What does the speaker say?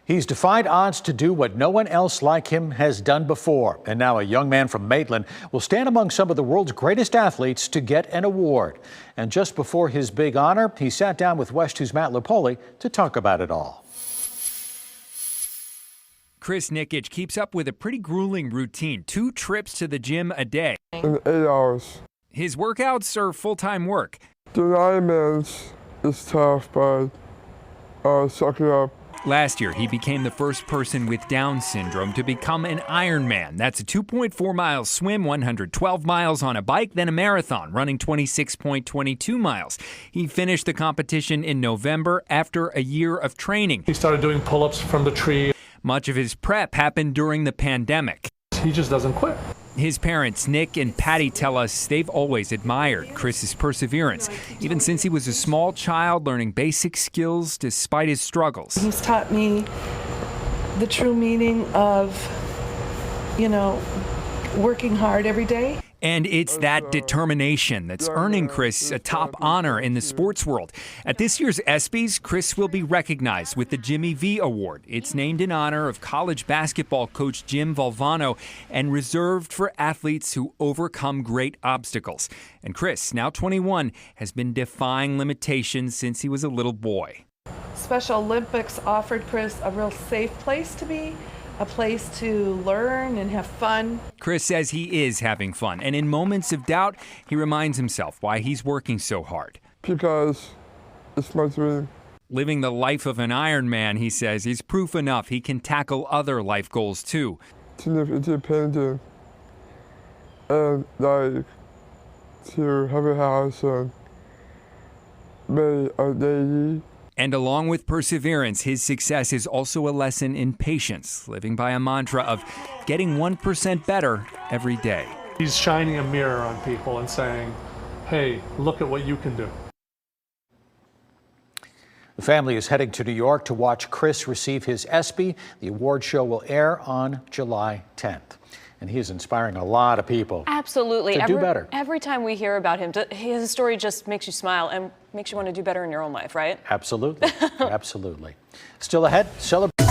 He's defied odds to do what no one else like him has done before. And now a young man from Maitland will stand among some of the world's greatest athletes to get an award. And just before his big honor, he sat down with WESH 2's Matt Lupoli to talk about it all. Chris Nikic keeps up with a pretty grueling routine, 2 trips to the gym a day. In 8 hours. His workouts are full-time work. The 9 minutes is tough, but suck it up. Last year, he became the first person with Down syndrome to become an Ironman. That's a 2.4 mile swim, 112 miles on a bike, then a marathon, running 26.22 miles. He finished the competition in November after a year of training. He started doing pull-ups from the tree. Much of his prep happened during the pandemic. He just doesn't quit. His parents, Nick and Patty, tell us they've always admired Chris's perseverance, even since he was a small child learning basic skills despite his struggles. He's taught me the true meaning of, working hard every day. And it's that determination that's earning Chris a top honor in the sports world. At this year's ESPYs, Chris will be recognized with the Jimmy V Award. It's named in honor of college basketball coach Jim Valvano and reserved for athletes who overcome great obstacles. And Chris, now 21, has been defying limitations since he was a little boy. Special Olympics offered Chris a real safe place to be, a place to learn and have fun. Chris says he is having fun, and in moments of doubt, he reminds himself why he's working so hard. Because it's my dream. Living the life of an Ironman, he says, is proof enough he can tackle other life goals too. To live independent and to have a house and be a lady. And along with perseverance, his success is also a lesson in patience, living by a mantra of getting 1% better every day. He's shining a mirror on people and saying, hey, look at what you can do. The family is heading to New York to watch Chris receive his ESPY. The award show will air on July 10th. And he is inspiring a lot of people. Absolutely. To do better. Every time we hear about him, his story just makes you smile and makes you want to do better in your own life, right? Absolutely. Absolutely. Still ahead, celebrate.